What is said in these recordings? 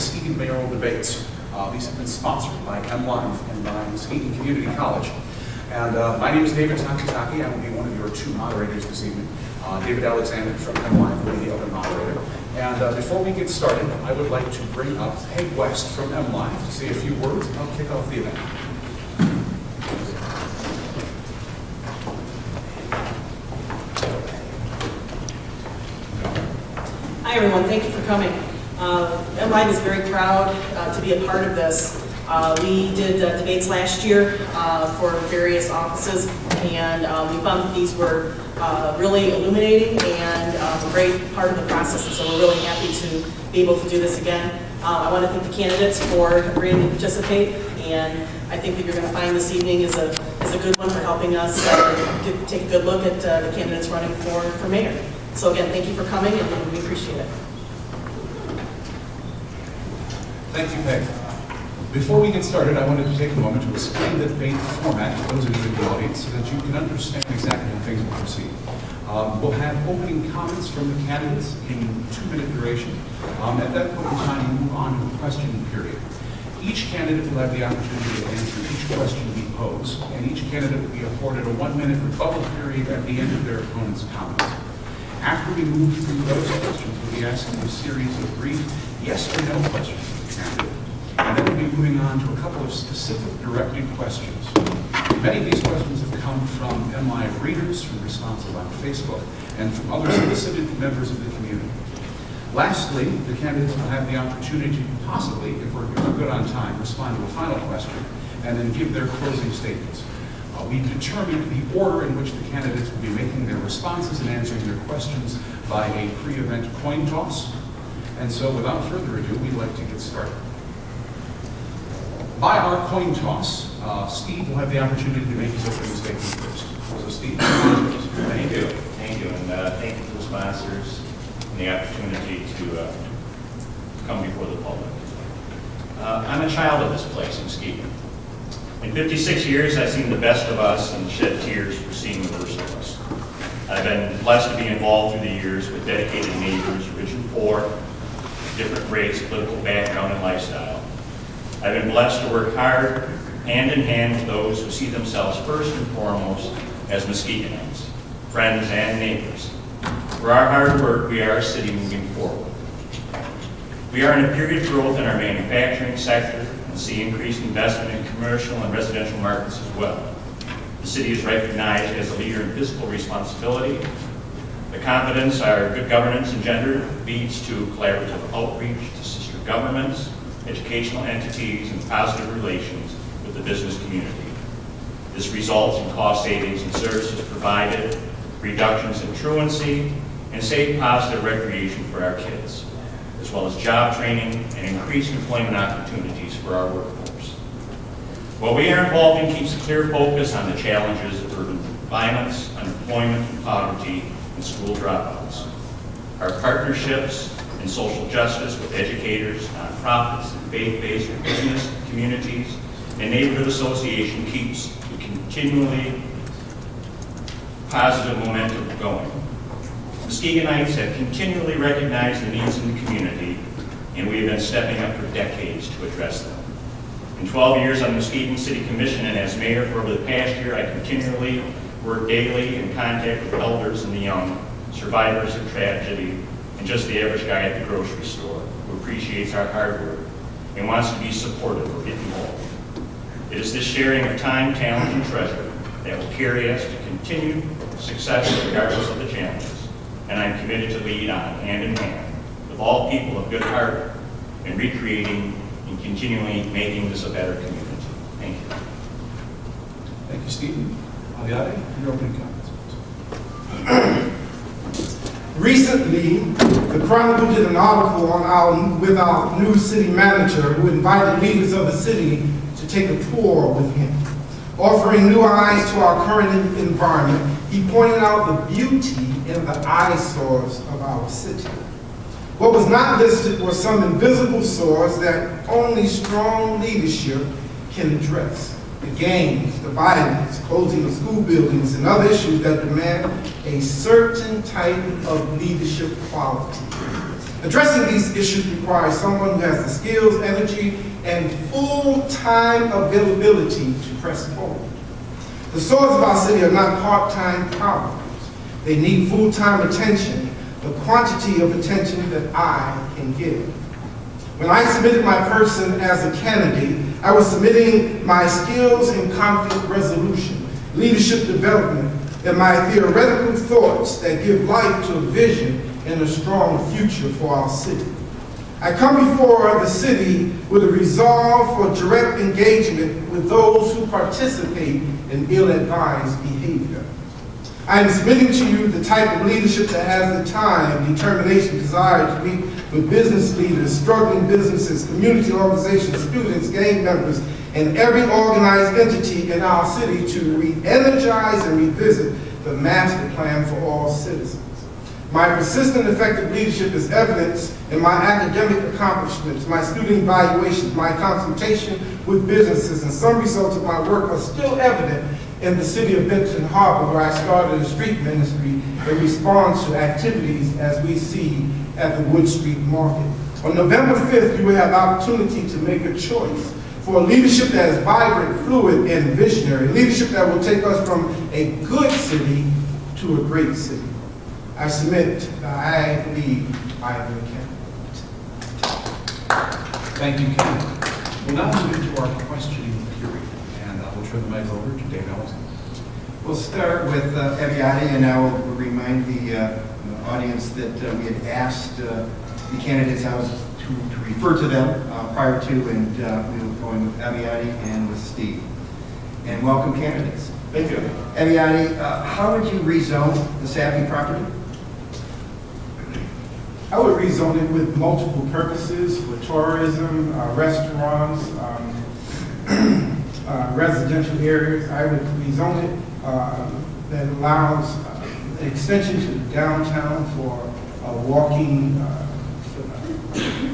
Muskegon mayoral debates. These have been sponsored by MLive and by Muskegon Community College. And my name is David Takitaki. I will be one of your two moderators this evening. David Alexander from MLive will be the other moderator. And before we get started, I would like to bring up Peg West from MLive to say a few words and I'll kick off the event. Hi everyone, thank you for coming. MLive is very proud to be a part of this. We did debates last year for various offices, and we found that these were really illuminating and a great part of the process, and so we're really happy to be able to do this again. I want to thank the candidates for agreeing to participate, and I think that you're going to find this evening is a good one for helping us take a good look at the candidates running for mayor. So again, thank you for coming, and we appreciate it. Thank you, Peg. Before we get started, I wanted to take a moment to explain the debate format to those of you in the audience so that you can understand exactly how things will proceed. We'll have opening comments from the candidates in 2-minute duration. At that point in time, we move on to the question period. Each candidate will have the opportunity to answer each question we pose, and each candidate will be afforded a 1-minute rebuttal period at the end of their opponent's comments. After we move through those questions, we'll be asking a series of brief yes or no questions of the candidate. And then we'll be moving on to a couple of specific directed questions. Many of these questions have come from MLive readers, from responses on Facebook, and from other solicited members of the community. Lastly, the candidates will have the opportunity to possibly, if we're good on time, respond to a final question, and then give their closing statements. We've determined the order in which the candidates will be making their responses and answering their questions by a pre-event coin toss. And so without further ado, we'd like to get started. By our coin toss, Steve will have the opportunity to make his opening statement first. So Steve, thank you. Thank you. And thank you to the sponsors and the opportunity to come before the public. I'm a child of this place, Muskegon. In 56 years, I've seen the best of us and shed tears for seeing the worst of us. I've been blessed to be involved through the years with dedicated neighbors, rich and poor, different race, political background, and lifestyle. I've been blessed to work hard, hand in hand with those who see themselves first and foremost as Muskegonites, friends and neighbors. For our hard work, we are a city moving forward. We are in a period of growth in our manufacturing sector and see increased investment in commercial and residential markets as well. The city is recognized as a leader in fiscal responsibility. The confidence our good governance engendered leads to collaborative outreach to sister governments, educational entities, and positive relations with the business community. This results in cost savings and services provided, reductions in truancy, and safe, positive recreation for our kids, as well as job training and increased employment opportunities for our workforce. What we are involved in keeps a clear focus on the challenges of urban violence, unemployment, and poverty, and school dropouts. Our partnerships in social justice with educators, nonprofits, and faith-based business communities and neighborhood association keeps the continually positive momentum going. Muskegonites have continually recognized the needs in the community, and we have been stepping up for decades to address them. In 12 years on the Muskegon City Commission and as mayor for over the past year, I continually work daily in contact with elders and the young, survivors of tragedy, and just the average guy at the grocery store who appreciates our hard work and wants to be supportive or get involved. It is this sharing of time, talent, and treasure that will carry us to continued success regardless of the challenges, and I'm committed to lead on hand in hand with all people of good heart in recreating and continually making this a better community. Thank you. Thank you, Stephen. Aliade, your opening comments. Recently, the Chronicle did an article with our new city manager who invited leaders of the city to take a tour with him. Offering new eyes to our current environment, he pointed out the beauty and the eyesores of our city. What was not listed were some invisible sores that only strong leadership can address. The gangs, the violence, closing of school buildings, and other issues that demand a certain type of leadership quality. Addressing these issues requires someone who has the skills, energy, and full-time availability to press forward. The soils of our city are not part-time problems. They need full-time attention, the quantity of attention that I can give. When I submitted my person as a candidate, I was submitting my skills in conflict resolution, leadership development, and my theoretical thoughts that give life to a vision and a strong future for our city. I come before the city with a resolve for direct engagement with those who participate in ill-advised behavior. I am submitting to you the type of leadership that has the time, determination, desire to meet with business leaders, struggling businesses, community organizations, students, gang members, and every organized entity in our city to re-energize and revisit the master plan for all citizens. My persistent effective leadership is evidenced in my academic accomplishments, my student evaluations, my consultation with businesses, and some results of my work are still evident in the city of Benton Harbor, where I started a street ministry in response to activities as we see at the Wood Street Market. On November 5th, you will have the opportunity to make a choice for a leadership that is vibrant, fluid, and visionary, leadership that will take us from a good city to a great city. I submit that I believe I am the candidate. Thank you, Ken. We'll now move into our questioning period, and I will turn the mic over to Dave Ellison. We'll start with Aviati, and I will remind the audience that we had asked the candidates I was to refer to them prior to, and we were going with Aviati and with Steve. And welcome, candidates. Thank you. Aviati, how would you rezone the Sappy property? I would rezone it with multiple purposes for tourism, restaurants, residential areas. I would rezone it that allows an extension to downtown for walking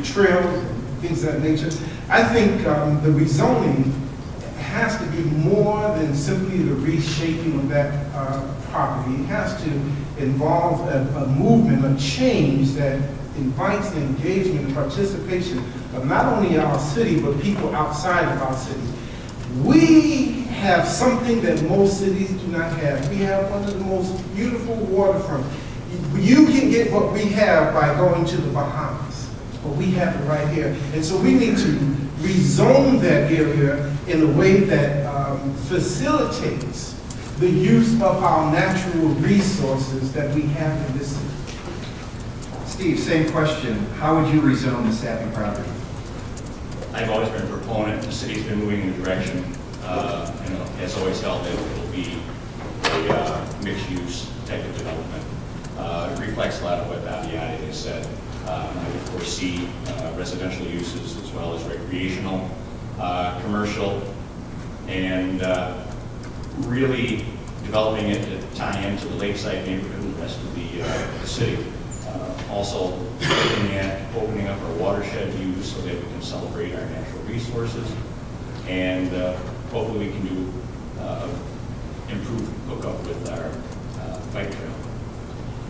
trails and things of that nature. I think the rezoning has to be more than simply the reshaping of that property. It has to involve a movement, a change that invites the engagement and participation of not only our city, but people outside of our city. We have something that most cities do not have. We have one of the most beautiful waterfronts. You can get what we have by going to the Bahamas, but we have it right here. And so we need to rezone that area in a way that facilitates the use of our natural resources that we have in this city. Steve, same question. How would you rezone the Sappy property? I've always been a proponent. The city's been moving in the direction, has always held that it will be a mixed-use type of development. It reflects a lot of what Aviati has said. I would foresee residential uses as well as recreational, commercial, and really developing it to tie into the lakeside neighborhood and the rest of the city. Also looking at opening up our watershed views so that we can celebrate our natural resources, and hopefully we can do improve hookup with our bike trail.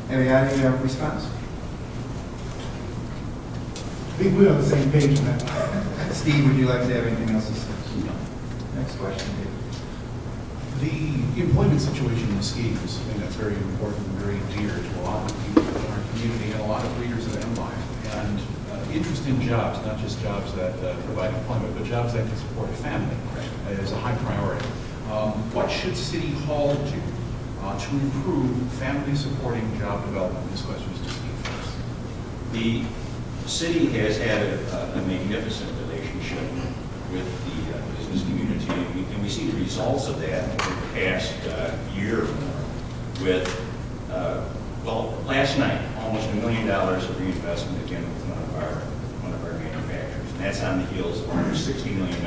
Aviati, your response? I think we're on the same page on that. Steve, would you like to have anything else to say? No. Next question, Dave. The employment situation in Muskegon is something that's very important and very dear to a lot of people in our community and a lot of readers of MLive. And interest in jobs, not just jobs that provide employment, but jobs that can support a family is a high priority. What should City Hall do to improve family-supporting job development? This question is to Steve first. The city has had a magnificent relationship with the business community, and we see the results of that over the past year or more with, well, last night, almost $1 million of reinvestment again with one of our manufacturers. And that's on the heels of over $60 million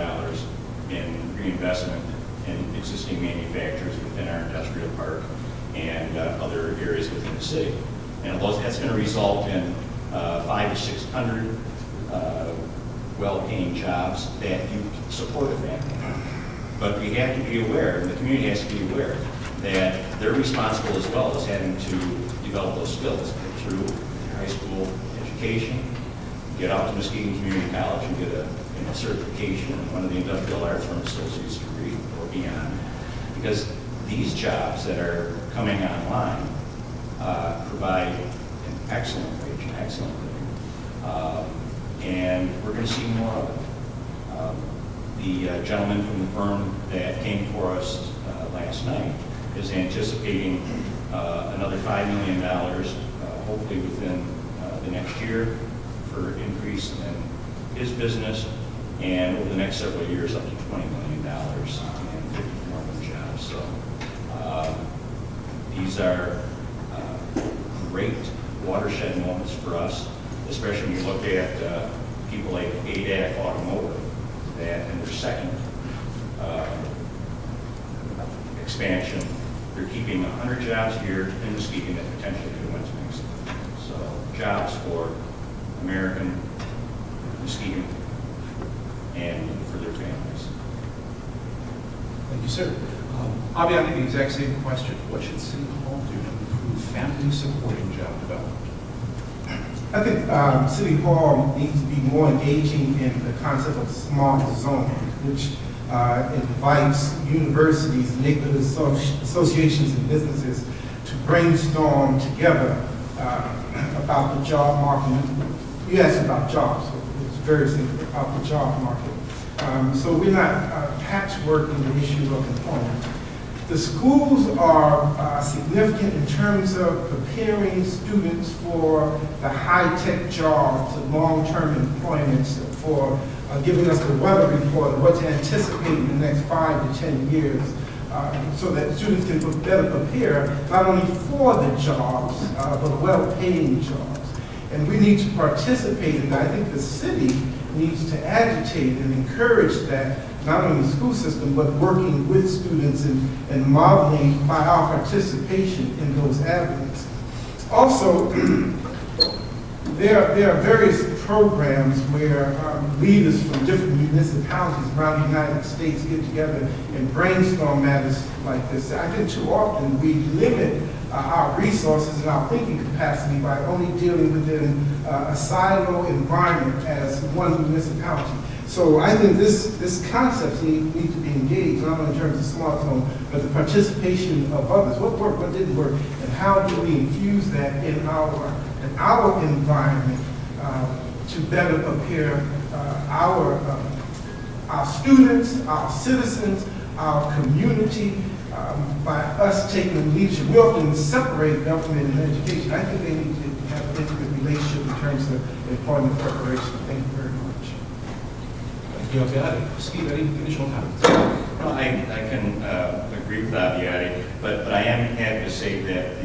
in reinvestment in existing manufacturers within our industrial park and other areas within the city. And that's going to result in 500 to 600 well-paying jobs that you support a family. But we have to be aware, and the community has to be aware, that they're responsible as well as having to develop those skills through high school education. education, get out to Muskegon Community College and get a certification in one of the industrial arts or an associate's degree or beyond. Because these jobs that are coming online provide an excellent wage, an excellent living. And we're going to see more of it. The gentleman from the firm that came for us last night is anticipating another $5 million, hopefully within the next year, for increase in his business, and over the next several years up to $20 million and 50 more jobs. So these are great watershed moments for us, especially when you look at people like ADAC Automotive, that in their second expansion, they're keeping 100 jobs here in Muskegon that potentially could went to Mexico. So jobs for American Muskegon and for their families. Thank you, sir. Aviani, the exact same question. What should City Hall do to improve family supporting job development? I think City Hall needs to be more engaging in the concept of smart zoning, which invites universities, neighborhood associations, and businesses to brainstorm together about the job market. You asked about jobs, so it's various things about the job market. So we're not patchworking the issue of employment. The schools are significant in terms of preparing students for the high-tech jobs, the long-term employments, for giving us the weather report of what to anticipate in the next 5 to 10 years, so that students can better prepare not only for the jobs, but well-paying jobs. And we need to participate in that. I think the city needs to agitate and encourage that, not only in the school system, but working with students and modeling by our participation in those avenues. Also, there are various programs where leaders from different municipalities around the United States get together and brainstorm matters like this. I think too often we limit our resources and our thinking capacity by only dealing within a silo environment as one municipality. So I think this concept needs to be engaged, not only in terms of smart zone, but the participation of others. What worked, what didn't work, and how do we infuse that in our environment to better prepare our students, our citizens, our community, by us taking leadership. We often separate government and education. I think they need to have an intimate relationship in terms of employment preparation. Thank you very much. Thank you, Aviati. Steve, any additional comments? Well, I can agree with Aviati, but I am happy to say that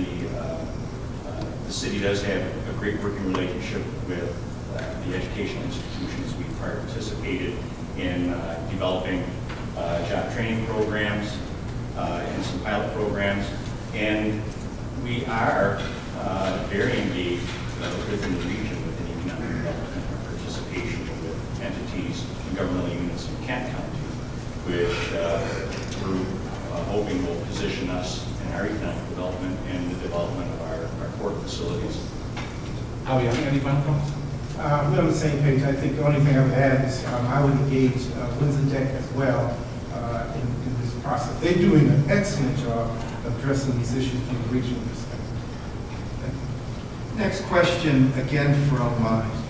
the city does have a great working relationship with the educational institutions. We participated in developing job training programs and some pilot programs, and we are very engaged within the region with an economic development participation with entities and governmental units in Kent County, which we're hoping will position us in our economic development and the development of our port facilities. Aviati, any final comments? We're on the same page. I think the only thing I would add is I would engage Windsor as well in this process. They're doing an excellent job of addressing these issues from a regional perspective. Thank you. Next question, again from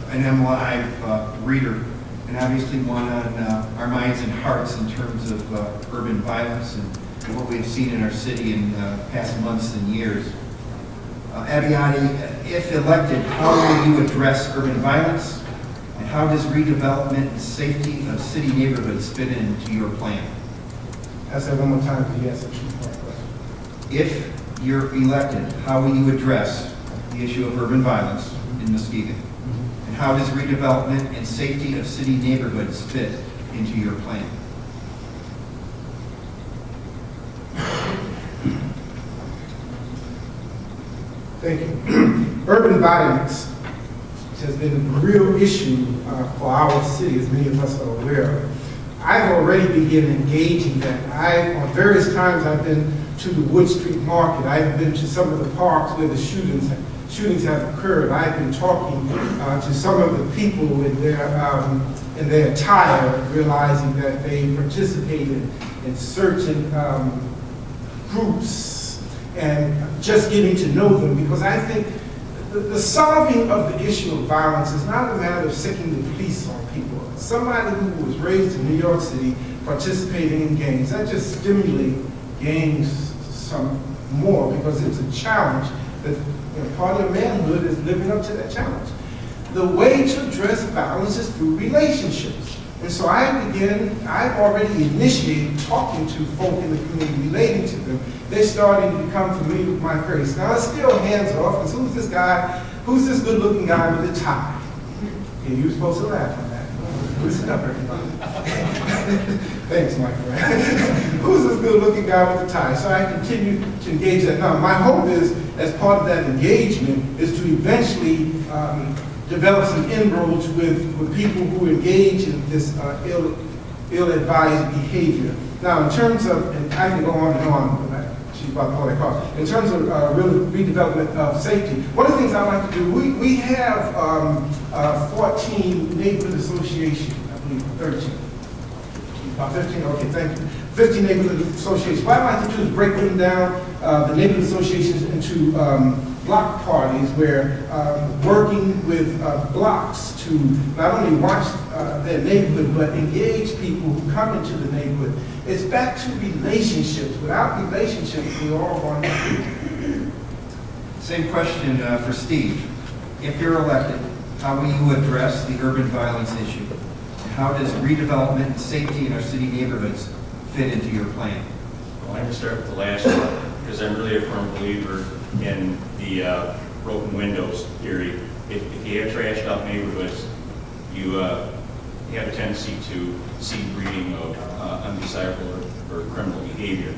an MLive reader, and obviously one on our minds and hearts in terms of urban violence and what we've seen in our city in past months and years. Aviati, if elected, how will you address urban violence, and how does redevelopment and safety of city neighborhoods fit into your plan? Ask that one more time, because you asked a two-part question. If you're elected, how will you address the issue of urban violence in Muskegon? And how does redevelopment and safety of city neighborhoods fit into your plan? Thank you. Urban violence has been a real issue for our city, as many of us are aware of. I've already begun engaging that. On various times I've been to the Wood Street Market. I've been to some of the parks where the shootings shootings have occurred, I've been talking to some of the people in their attire, realizing that they participated in certain groups and just getting to know them, because I think the solving of the issue of violence is not a matter of sicking the police on people. Somebody who was raised in New York City participating in gangs, that just stimulates gangs some more, because it's a challenge that part of manhood is living up to that challenge. The way to address violence is through relationships. And so I've already initiated talking to folk in the community, relating to them. They're starting to become familiar with my face. Now it's still hands off, because who's this guy, who's this good looking guy with a tie? Yeah, you were supposed to laugh on that. Listen up, everybody. Thanks, my friend. Who's this good looking guy with a tie? So I continue to engage that. Now, my hope is, as part of that engagement, is to eventually develop some inroads with people who engage in this ill-advised behavior. Now, in terms of, and I can go on and on, but she's about to hold that call. In terms of redevelopment of safety, one of the things I like to do, we have 14 neighborhood associations, I believe 13. About 15, okay, thank you. 15 neighborhood associations. What I like to do is break them down, the neighborhood associations, into block parties, where working with blocks to not only watch their neighborhood, but engage people who come into the neighborhood. It's back to relationships. Without relationships, we all run out. Same question for Steve. If you're elected, how will you address the urban violence issue? How does redevelopment and safety in our city neighborhoods fit into your plan? Well, I'm going to start with the last one, because I'm really a firm believer in the broken windows theory. If you have trashed up neighborhoods, you have a tendency to see breeding of undesirable or criminal behavior.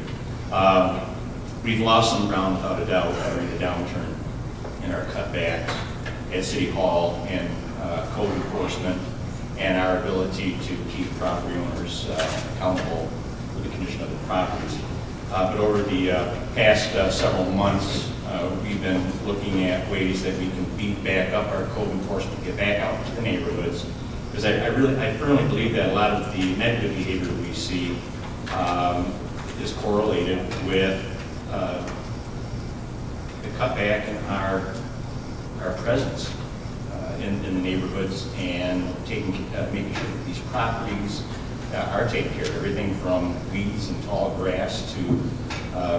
We've lost some ground without a doubt during the downturn in our cutbacks at City Hall and code enforcement, and our ability to keep property owners accountable for the condition of the properties. But over the past several months, we've been looking at ways that we can beat back up our code enforcement, get back out to the neighborhoods, because I firmly believe that a lot of the negative behavior we see is correlated with the cutback in our presence in the neighborhoods, and making sure that these properties are taken care of, everything from weeds and tall grass to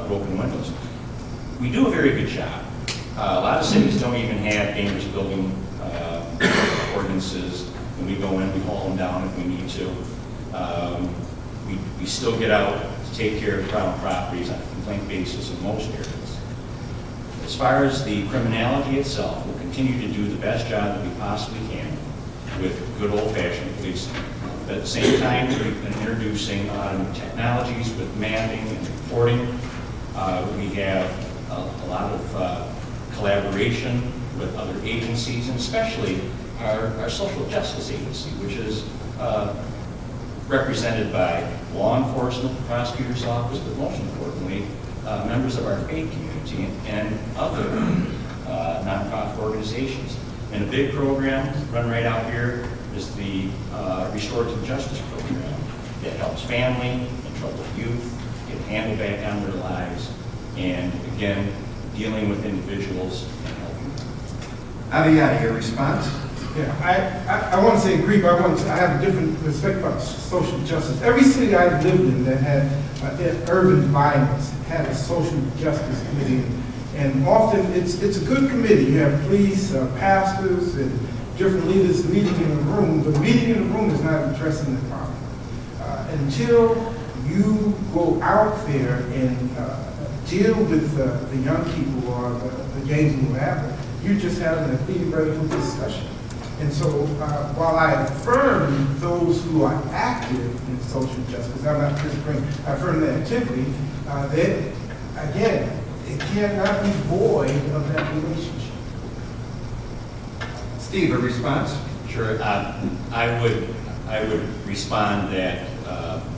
broken windows. We do a very good job. A lot of cities don't even have dangerous building ordinances. When we go in, we haul them down if we need to. We still get out to take care of private properties on a complaint basis in most areas. As far as the criminality itself, we'll continue to do the best job that we possibly can with good old-fashioned policing. But at the same time, we've been introducing a lot of new technologies with mapping and reporting. We have a lot of collaboration with other agencies, and especially our social justice agency, which is represented by law enforcement, the prosecutor's office, but most importantly, members of our faith community and other nonprofit organizations. And a big program run right out here is the Restorative Justice Program that helps family and troubled youth get handled back on their lives, and again, dealing with individuals and helping them. Aviati, your response? Yeah, I want to say agree, but I have a different perspective about social justice. Every city I've lived in that had urban violence had a social justice committee, and often it's a good committee. You have police, pastors, and different leaders meeting in a room, but meeting in a room is not addressing the problem. Until you go out there and deal with the young people or the gangs and whatever, you're just having a theoretical discussion. And so while I affirm those who are active in social justice, I'm not disagreeing, I affirm the activity, that, again, it cannot be void of that relationship. Steve, a response? Sure. I would respond that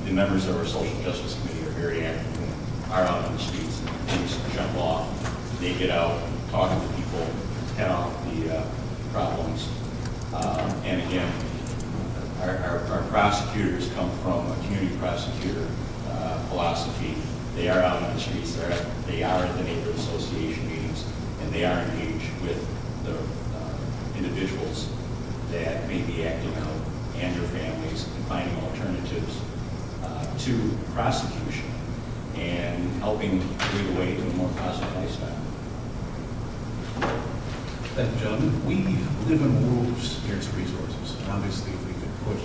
the members of our social justice committee are very active and are out on the streets, and things jump off. They get out, talking to people, head off the problems. And again, our prosecutors come from a community prosecutor philosophy. They are out on the streets, they are at the neighborhood association meetings, and they are engaged with the individuals that may be acting out and their families and finding alternatives to prosecution and helping lead the way to a more positive lifestyle. Thank you, gentlemen. We live in a world of scarce resources. And obviously, if we could put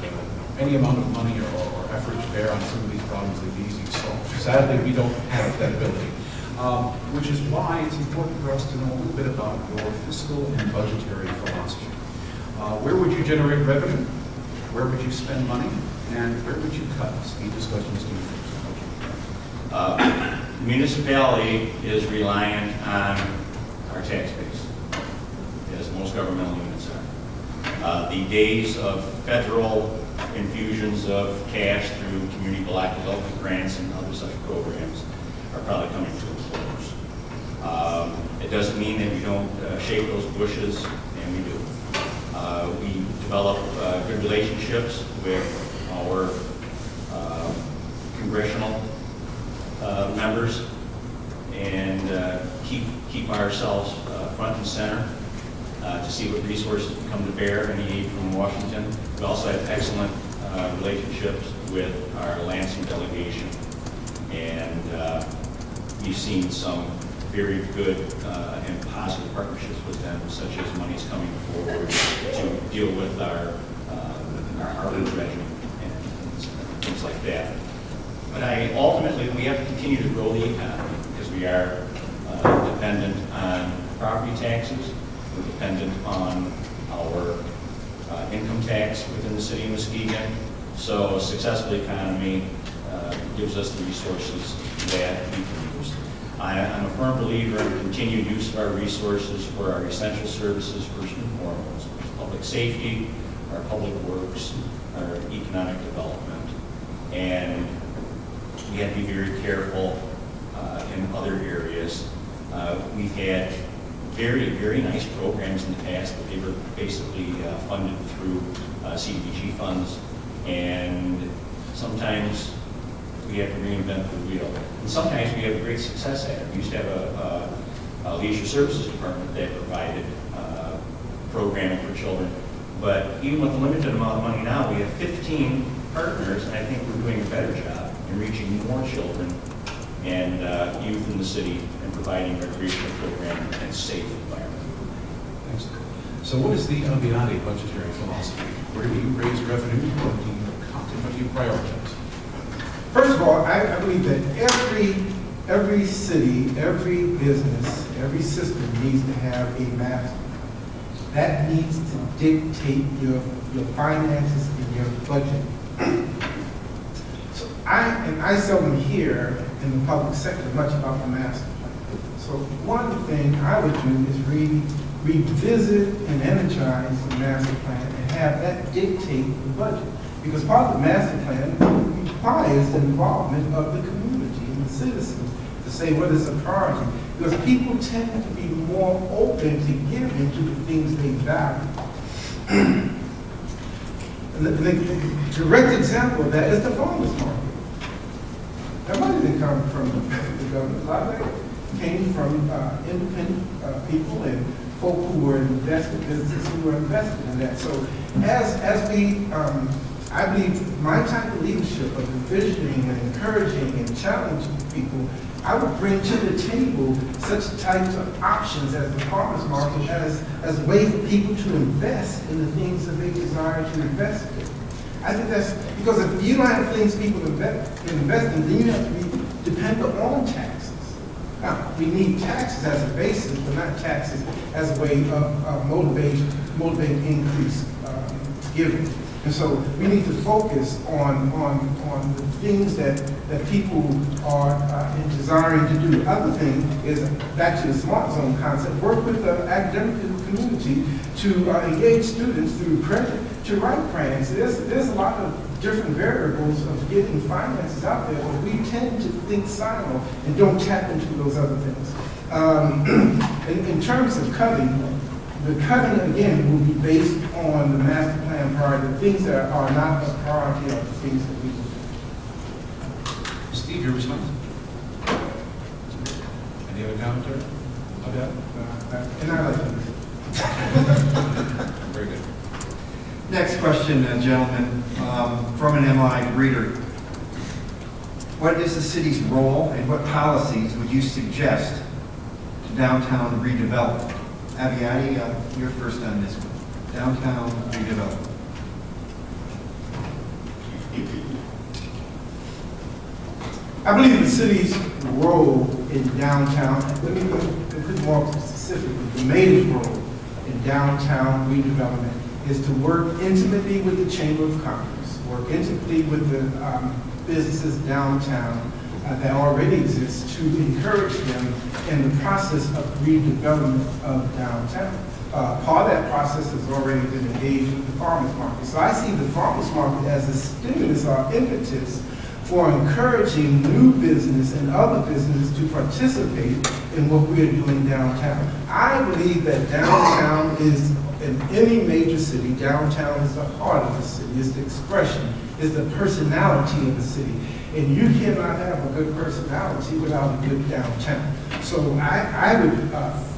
any amount of money or effort to bear on some of these problems, they'd be easy to solve. Sadly, we don't have that ability, which is why it's important for us to know a little bit about your fiscal and budgetary philosophy. Where would you generate revenue? Where would you spend money? And where would you cut? Steve, this question is to you first. Municipality is reliant on our tax base, as most governmental units are. The days of federal infusions of cash through community block development grants and other such programs are probably coming to a close. It doesn't mean that we don't shake those bushes, and we do. We develop good relationships with our congressional members and keep ourselves front and center to see what resources can come to bear, any aid from Washington. We also have excellent relationships with our Lansing delegation, and we've seen some very good and positive partnerships with them, such as monies coming forward to deal with our armored regiment and things like that. But ultimately, we have to continue to grow the economy because we are dependent on property taxes. We're dependent on our income tax within the city of Muskegon. So a successful economy gives us the resources that we can use. I'm a firm believer in continued use of our resources for our essential services first and foremost. Public safety, our public works, our economic development. And we have to be very careful in other areas. We've had very, very nice programs in the past, but they were basically funded through CDBG funds. And sometimes we have to reinvent the wheel. And sometimes we have great success at it. We used to have a leisure services department that provided programming for children. But even with a limited amount of money now, we have 15 partners, and I think we're doing a better job in reaching more children and youth in the city and providing recreational programming and safe environment. Thanks. So what is the Aviati budgetary philosophy? Where do you raise revenue? What do you cut? What do you prioritize? First of all, I believe that every city, every business, every system needs to have a master plan. That needs to dictate your finances and your budget. So I seldom hear in the public sector much about the master plan. So one thing I would do is revisit and energize the master plan and have that dictate the budget. Because part of the master plan requires the involvement of the community and the citizens to say what is a priority. Because people tend to be more open to giving to the things they value. The direct example of that is the farmers market. That money didn't come from the government. A lot of it came from independent people and folk who were invested, businesses who were invested in that. So as we, I believe my type of leadership of envisioning and encouraging and challenging people, I would bring to the table such types of options as the farmers market as a way for people to invest in the things that they desire to invest in. I think that's because if you don't have things people invest in, then you have to be dependent on taxes. Now, we need taxes as a basis, but not taxes as a way of motivating increased giving. And so we need to focus on the things that people are desiring to do. The other thing is, back to the smart zone concept, work with the academic community to engage students through credit to write grants. There's a lot of different variables of getting finances out there, but we tend to think silo and don't tap into those other things. In terms of cutting, The cutting, again, will be based on the master plan priority. The things that are not a priority are the things that we will do. Steve, your response? Any other commentary? And I like to listen. Very good. Next question, gentlemen, from an MI reader. What is the city's role and what policies would you suggest to downtown redevelopment? Abiati, you're first on this one. Downtown redevelopment. I believe the city's role in downtown, let me be more specific, the mayor's role in downtown redevelopment is to work intimately with the Chamber of Commerce, work intimately with the businesses downtown that already exist to encourage them in the process of redevelopment of downtown. Part of that process has already been engaged with the farmers market. So I see the farmers market as a stimulus or impetus for encouraging new business and other business to participate in what we are doing downtown. I believe that downtown is, in any major city, downtown is the heart of the city, is the expression, is the personality of the city. And you cannot have a good personality without a good downtown. So I would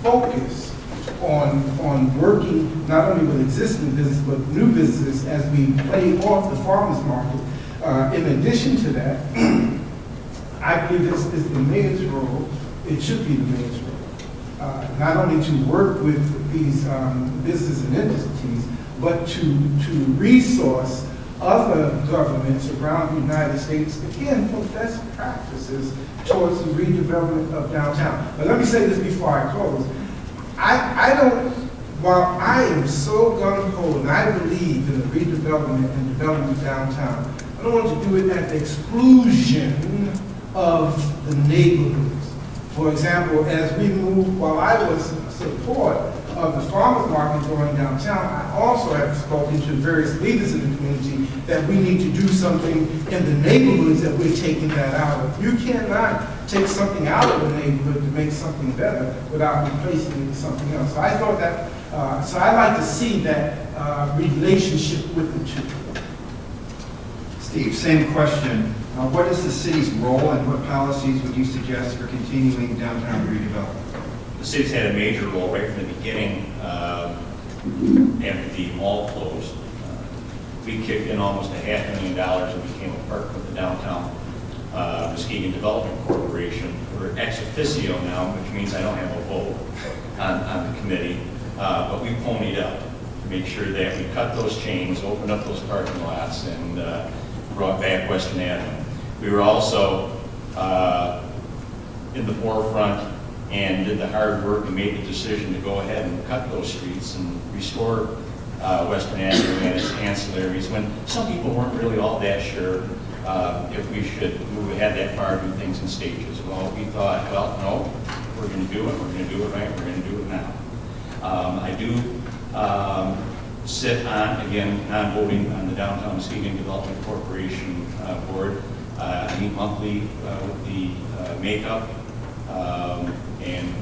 focus on working not only with existing business, but new businesses as we play off the farmers market. In addition to that, I believe this is the mayor's role. It should be the mayor's role. Not only to work with these businesses and entities, but to resource other governments around the United States, again, for best practices towards the redevelopment of downtown. But let me say this before I close. While I am so gung-ho and I believe in the redevelopment and development of downtown, I don't want to do it at the exclusion of the neighborhoods. For example, as we move, while I was in support of the farmers market going downtown, I also have spoken to various leaders in the community that we need to do something in the neighborhoods that we're taking that out of. You cannot take something out of a neighborhood to make something better without replacing it with something else. So I thought that, so I'd like to see that relationship with the two. Steve, same question. What is the city's role and what policies would you suggest for continuing downtown redevelopment? The city's had a major role right from the beginning after the mall closed. We kicked in almost $500,000 and became a partner with the downtown Muskegon Development Corporation. We're ex officio now, which means I don't have a vote on the committee, but we ponied up to make sure that we cut those chains, opened up those parking lots, and brought back Western Avenue. We were also in the forefront and did the hard work and made the decision to go ahead and cut those streets and restore Western Avenue and its ancillaries when some people weren't really all that sure if we should move ahead that far, do things in stages. Well, we thought, well, no, we're going to do it. We're going to do it right. We're going to do it now. I do sit on, again, non-voting on the Downtown Muskegon Development Corporation board. I meet monthly with the makeup and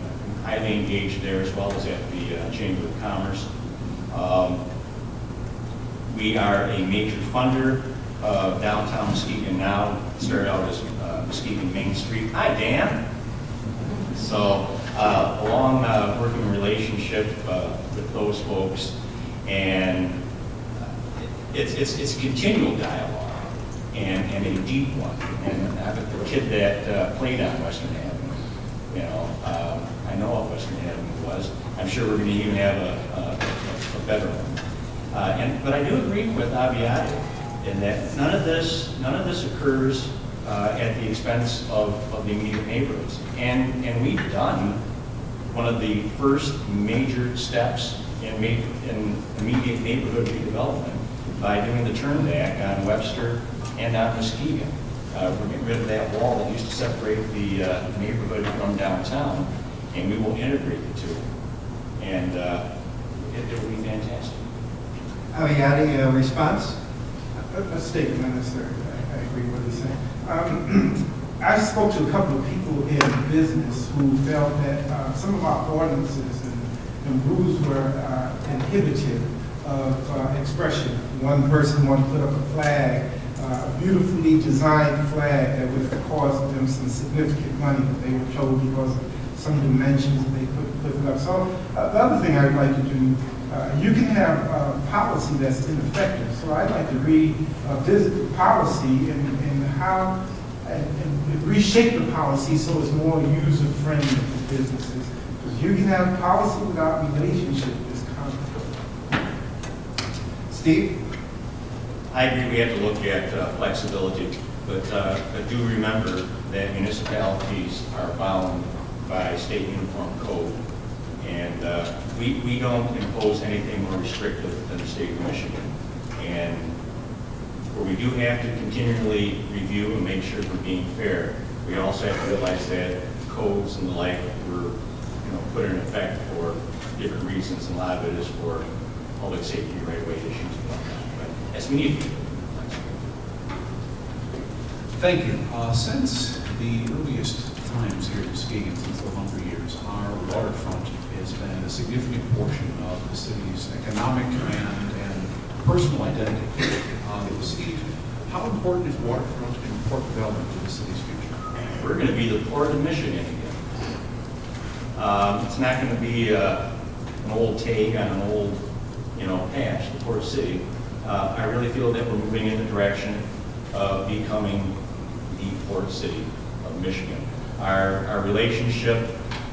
highly engaged there as well as at the Chamber of Commerce. We are a major funder of downtown Muskegon now. It started out as Muskegon Main Street. Hi, Dan. So a long working relationship with those folks, and it's a continual dialogue and a deep one. And I'm a kid that played on Western Avenue. You know, I know what Western Avenue was. I'm sure we're going to even have a better one. But I do agree with Abiati in that none of this occurs at the expense of the immediate neighborhoods. And we've done one of the first major steps in immediate neighborhood redevelopment by doing the turn back on Webster and on Muskegon. We're getting rid of that wall that used to separate the neighborhood from downtown, and we will integrate the two. And it will be fantastic. Abiati, a response? A statement, not necessarily. I agree with what he's saying. I spoke to a couple of people in business who felt that some of our ordinances and rules were inhibited of expression. One person wanted to put up a flag, a beautifully designed flag that would have cost them some significant money, but they were told because of some dimensions that they couldn't put it up. So the other thing I'd like to do, you can have policy that's ineffective. So I'd like to revisit the policy and how and reshape the policy so it's more user-friendly for businesses. Because you can have policy without relationship is conflict. Steve? I agree we have to look at flexibility, but do remember that municipalities are bound by state uniform code, and we don't impose anything more restrictive than the state of Michigan. And where we do have to continually review and make sure we're being fair, we also have to realize that codes and the like were put in effect for different reasons, and a lot of it is for public safety right-of-way issues. But yes, we need to. Thank you. Since the earliest times here in Muskegon, since the lumber years, our waterfront has been a significant portion of the city's economic and personal identity. Steve, how important is waterfront and port development to the city's future? We're going to be the port of Michigan again. It's not going to be an old tag on an old, patch, the port city. I really feel that we're moving in the direction of becoming the port city of Michigan. Our relationship,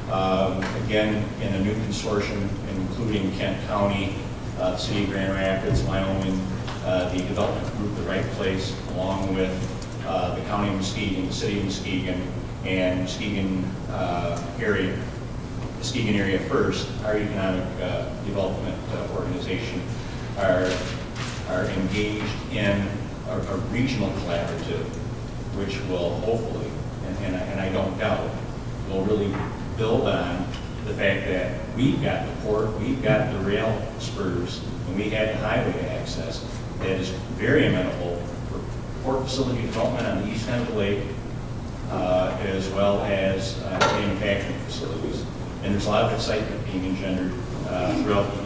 again, in a new consortium, including Kent County, the city of Grand Rapids, Wyoming, the development group, The Right Place, along with the county of Muskegon, the city of Muskegon, and Muskegon area First, our economic development organization, are engaged in a regional collaborative, which will hopefully, and I don't doubt, will really build on the fact that we've got the port, we've got the rail spurs, and we have the highway access that is very amenable for port facility development on the east end of the lake, as well as manufacturing facilities. And there's a lot of excitement being engendered throughout the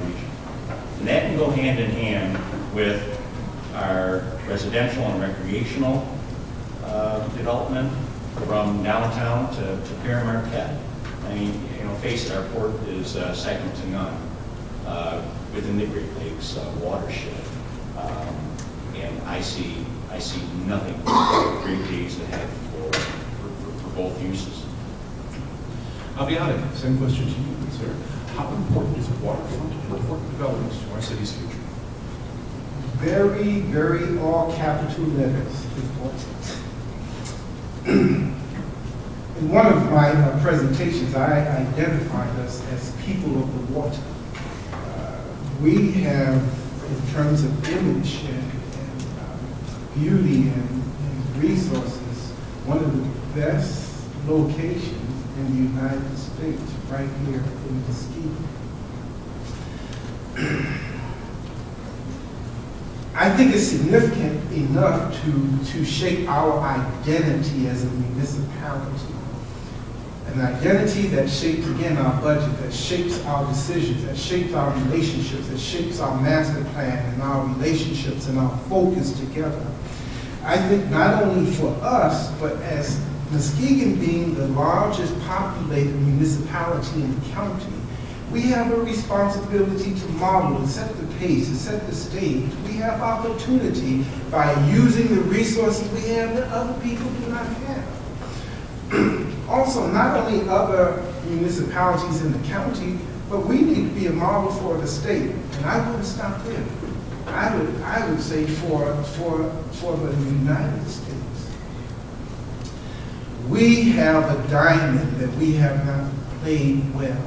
region. And that can go hand in hand with our residential and recreational development from downtown to Pierre Marquette. I mean, face it, our port is second to none within the Great Lakes watershed. And I see nothing but great days ahead for both uses. I'll be honest, same question to you, sir. How important is waterfront and port development to our city's future? Very, very all capital letters important. In one of my presentations, I identified us as people of the water. We have, in terms of image and beauty and resources, one of the best locations in the United States, right here in Muskegon. I think it's significant enough to shape our identity as a municipality. An identity that shapes, again, our budget, that shapes our decisions, that shapes our relationships, that shapes our master plan and our relationships and our focus together. I think not only for us, but as Muskegon being the largest populated municipality in the county, we have a responsibility to model, to set the pace, to set the stage. We have opportunity by using the resources we have that other people do not have. Also, not only other municipalities in the county, but we need to be a model for the state. And I wouldn't stop there. I would say for the United States. We have a diamond that we have not played well.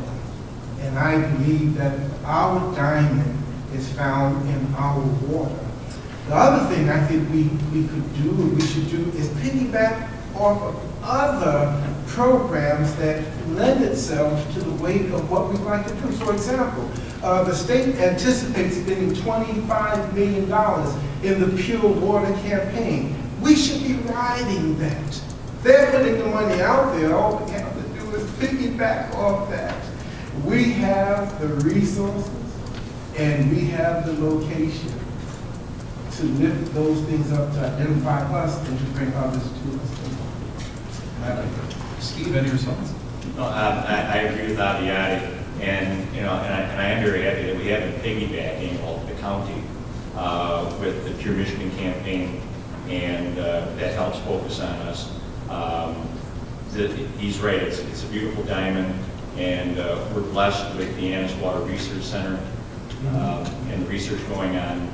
And I believe that our diamond is found in our water. The other thing I think we could do, or we should do, is piggyback off of other programs that lend itself to the weight of what we'd like to do. For example, the state anticipates spending $25 million in the Pure Water campaign. We should be riding that. They're putting the money out there. All we have to do is piggyback off that. We have the resources and we have the location to lift those things up, to identify us and to bring others to us. Steve, any response? No, I agree with Aviati, and I am very happy that we have been piggybacking off the county with the Pure Michigan campaign, and that helps focus on us. He's right; it's a beautiful diamond, and we're blessed with the Annis Water Research Center and the research going on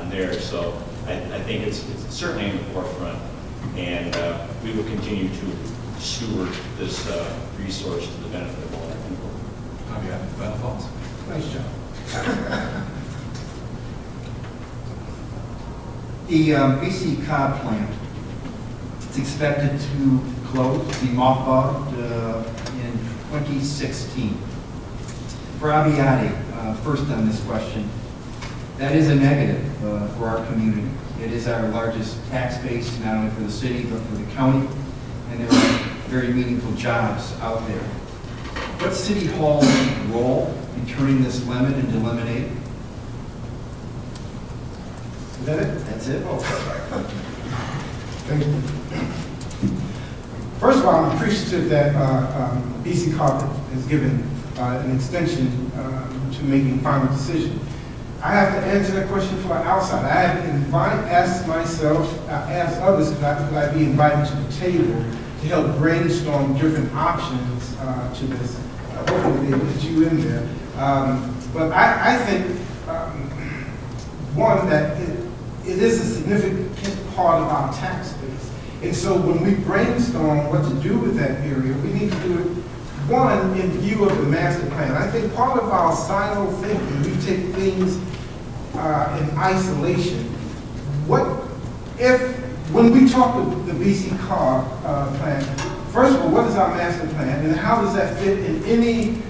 there. So I think it's certainly in the forefront, and we will continue to steward this resource to the benefit of all our people. Aviati, final thoughts? Nice job. The BC Cobb plant, it's expected to close, be mothballed in 2016. For Aviati, first on this question, that is a negative for our community. It is our largest tax base, not only for the city, but for the county, and there are very meaningful jobs out there. What's City Hall's role in turning this lemon into lemonade? Is that it? That's it. Oh. Thank you. First of all, I'm appreciative that BC Carpet has given an extension to making final decision. I have to answer that question for an outside. I have asked myself, asked others, could I be invited to the table to help brainstorm different options to this. Hopefully they put you in there. But I think, one, that it is a significant part of our tax base. And so when we brainstorm what to do with that area, we need to do it, one, in view of the master plan. I think part of our silo thinking, we take things in isolation. What if, when we talk with the BC Car plan, first of all, what is our master plan and how does that fit in any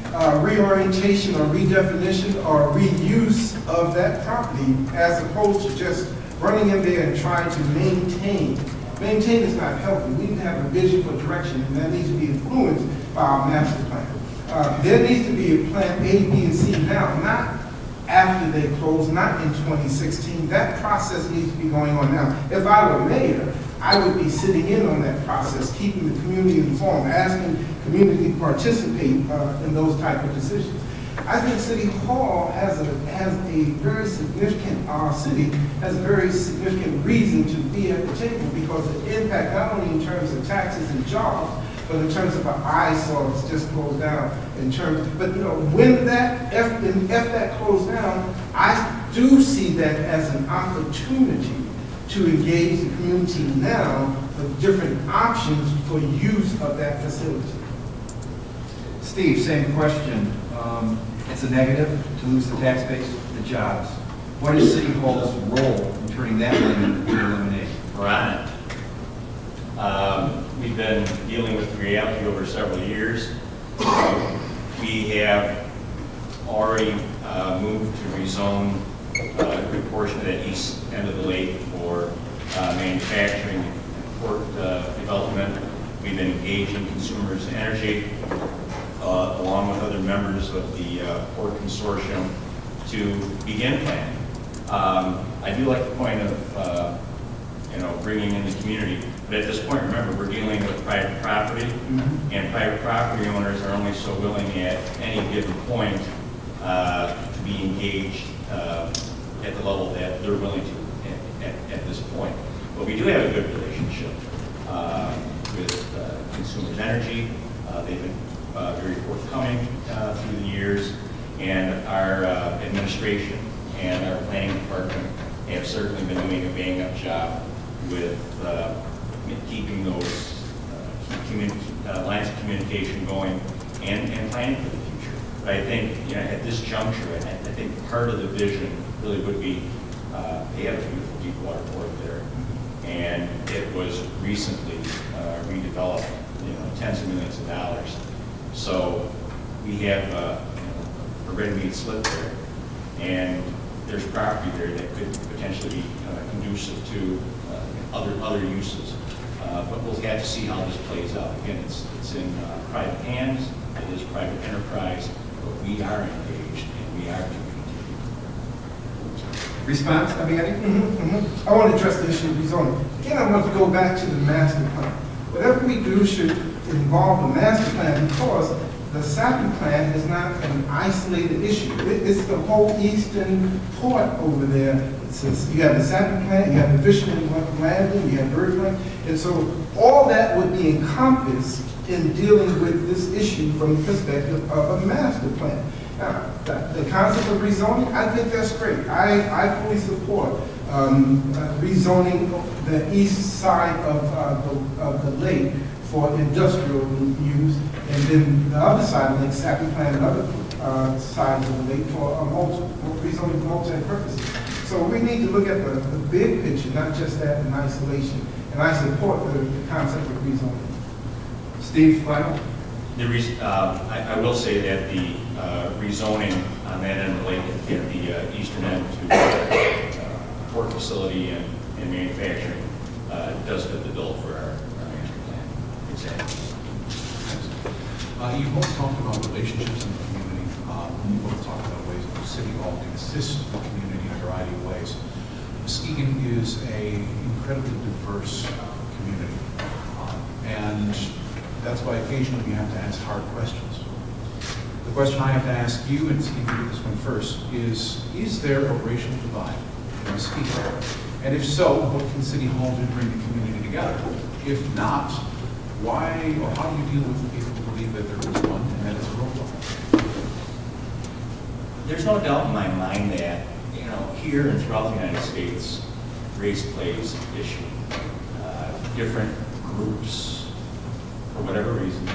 reorientation or redefinition or reuse of that property as opposed to just running in there and trying to maintain. Maintain is not healthy. We need to have a vision for direction, and that needs to be influenced by our master plan. There needs to be a plan A, B, and C now, not after they close, not in 2016. That process needs to be going on now. If I were mayor, I would be sitting in on that process, keeping the community informed, asking community to participate in those type of decisions. I think City Hall has a very significant, our city has a very significant reason to be at the table because it impacts not only in terms of taxes and jobs, but in terms of an eyesore that's just closed down in terms, but you know, when that, if that closed down, I do see that as an opportunity to engage the community now with different options for use of that facility. Steve, same question. It's a negative to lose the tax base, the jobs. What is City Hall's role in turning that lemon into lemonade? We're on it. We've been dealing with the reality over several years. We have already moved to rezone a good portion of that east end of the lake for manufacturing and port development. We've been engaging consumers' energy along with other members of the port consortium to begin planning. I do like the point of bringing in the community, but at this point, remember, we're dealing with private property, and private property owners are only so willing at any given point to be engaged at the level that they're willing to at this point. But we do have a good relationship with consumers' energy. They've been very forthcoming through the years, and our administration and our planning department have certainly been doing a bang-up job with keeping those lines of communication going and planning for the future. But I think, at this juncture, I think part of the vision really would be they have a beautiful deep water port there, and it was recently redeveloped, tens of millions of dollars. So we have a ready-made slip there, and there's property there that could potentially be conducive to other uses. But we'll have to see how this plays out. Again, it's in private hands, It is private enterprise, but we are engaged and we are to continue. Response, Abiyati? I want to address the issue of rezoning. Again, I want to go back to the master plan. Whatever we do should involve the master plan, because the SAPI plan is not an isolated issue. It's the whole eastern part over there. Since you have the SAPI plan, you have the fisherman landing, you have birdland, and so all that would be encompassed in dealing with this issue from the perspective of a master plan. Now, the concept of rezoning, I think that's great. I fully support rezoning the east side of the lake for industrial use, and then the other side of the lake, SAPI plan, and other sides of the lake for rezoning for multi-purposes. So we need to look at the big picture, not just that in isolation. And I support the concept of rezoning. Steve, final? I will say that the rezoning on that end of the lake, at the eastern end to port facility and manufacturing, does fit the bill for our master plan. Exactly. You both talked about relationships in the community. You both talked about ways that the city hall can assist the community in a variety of ways. Muskegon is an incredibly diverse community, and that's why occasionally we have to ask hard questions. The question I have to ask you, and Steve, you do this one first, is there a racial divide in Muskegon? And if so, what can City Hall do to bring the community together? If not, why or how do you deal with the people who believe that there is one and that it's a roadblock? There's no doubt in my mind that, here and throughout the United States, race plays an issue. Different groups, for whatever reason,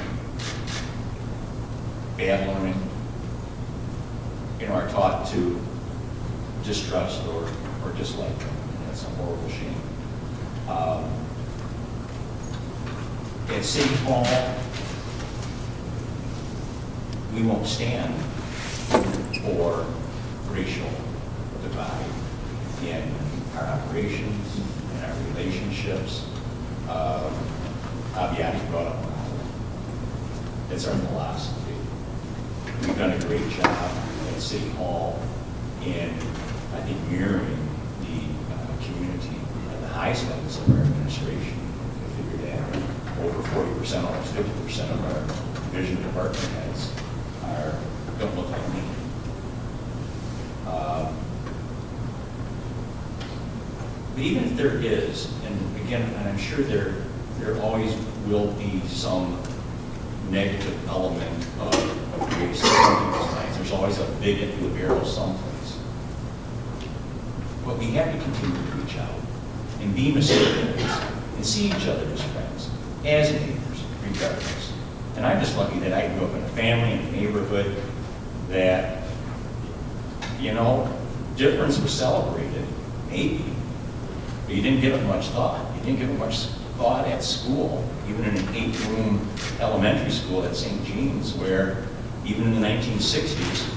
bad learning, are taught to distrust or dislike them. And that's a horrible shame. At City Hall, we won't stand for racial divide in our operations, in our relationships. Abiyati brought up morality. It's our philosophy. We've done a great job at City Hall in, I think, mirroring the community at the highest levels of our administration. We figured that over 40%, almost 50% of our division department heads don't look like me. But even if there is, and again, and I'm sure there always will be some negative element of race. There's always a bigot who would arrow someplace. But we have to continue to reach out and be Muskegoners and see each other as friends, as neighbors, regardless. And I'm just lucky that I grew up in a family, in a neighborhood that, difference was celebrated, maybe, but you didn't give it much thought. You didn't give it much thought at school, even in an 8-room elementary school at St. Jean's, where even in the 1960s,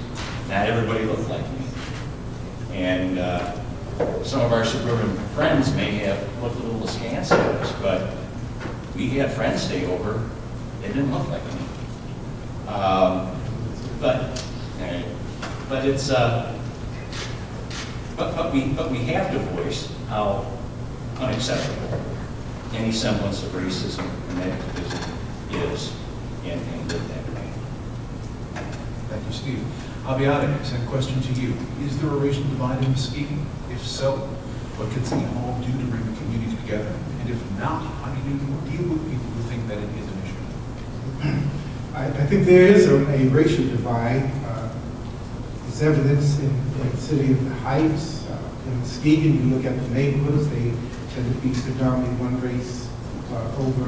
not everybody looked like me. And some of our suburban friends may have looked a little askance at us, but we had friends stay over, they didn't look like me. But we have to voice how unacceptable any semblance of racism and negativism is and live that way. Thank you, Steve. Abiyati, same question to you. Is there a racial divide in Muskegon? If so, what can City Hall do to bring the community together? And if not, how do you deal with people who think that it is an issue? I think there is a racial divide. There's evidence in the city of the Heights. In Muskegon, you look at the neighborhoods, they tend to be predominantly one race over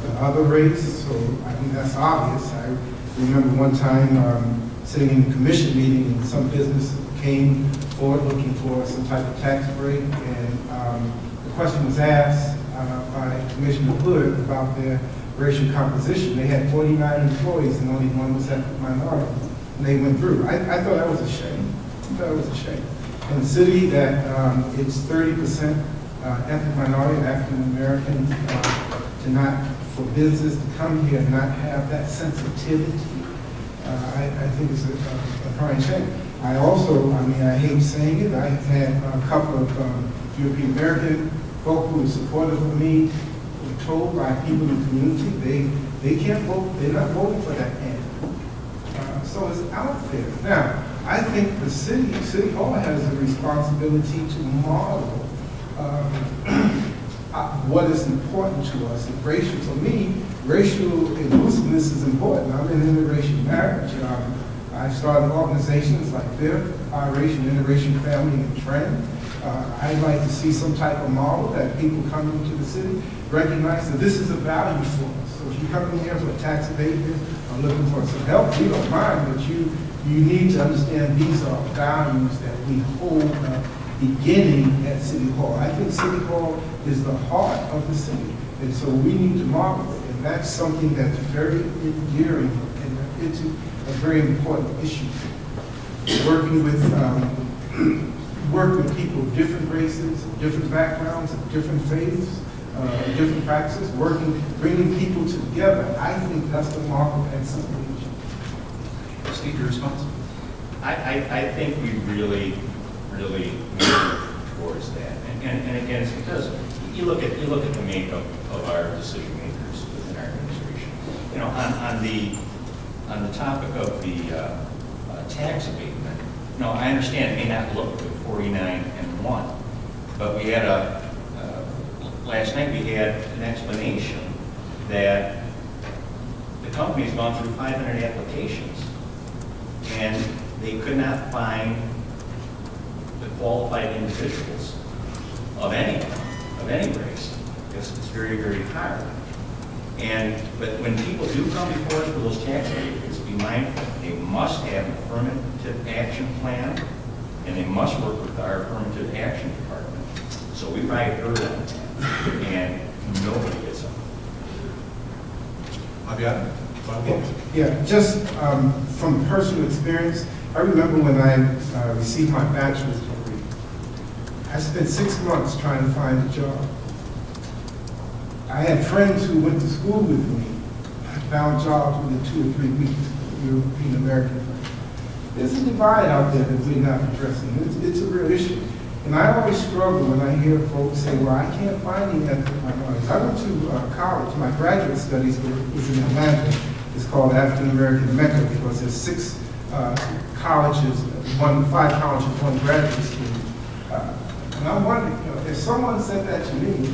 the other race. So I think that's obvious. I remember one time sitting in a commission meeting and some business came forward looking for some type of tax break, and the question was asked by Commissioner Hood about their racial composition. They had 49 employees and only one was ethnic minority, and they went through. I thought that was a shame. I thought it was a shame. In a city that it's 30% ethnic minority, African American, to not, for business to come here and not have that sensitivity I think it's a crying shame. I also, I mean, I hate saying it, I've had a couple of European American folk who are supportive of me, were told by people in the community they can't vote, they're not voting for that ad. So it's out there. Now, I think the City Hall has a responsibility to model what is important to us. And racial, for me, racial inclusiveness is important. I'm in interracial marriage. I started organizations like BIF, Biracial, Interracial Family and Trend. I'd like to see some type of model that people come into the city recognize that this is a value for us. So if you come in here for tax abatement or looking for some help, we don't mind, but you need to understand these are values that we hold beginning at City Hall. I think City Hall is the heart of the city, and so we need to model it, and that's something that's very endearing, and it's a very important issue. Working with people of different races, different backgrounds, different faiths, different practices, bringing people together. I think that's the mark of excellence. Steve, your response? I think we really move towards that. And again, it's because you look at the makeup of our decision makers within our administration. You know, on the topic of the tax abatement, no, I understand it may not look good, 49-1, but we had last night we had an explanation that the company's gone through 500 applications and they could not find the qualified individuals of any race, because it's very, very hard. But when people do come before us for those tax abatements, be mindful, they must have an affirmative action plan, and they must work with our affirmative action department. So we write her on that, and nobody gets them. Yeah, just from personal experience, I remember when I received my bachelor's degree, I spent 6 months trying to find a job. I had friends who went to school with me, found jobs within 2 or 3 weeks, European American friends. There's a divide out there that we're not addressing. It's a real issue. And I always struggle when I hear folks say, well, I can't find any ethnic minorities. I went to college. My graduate studies was in Atlanta. It's called African American Mecca because there's 6 colleges, 5 colleges, 1 graduate school. And I'm wondering, if someone said that to me,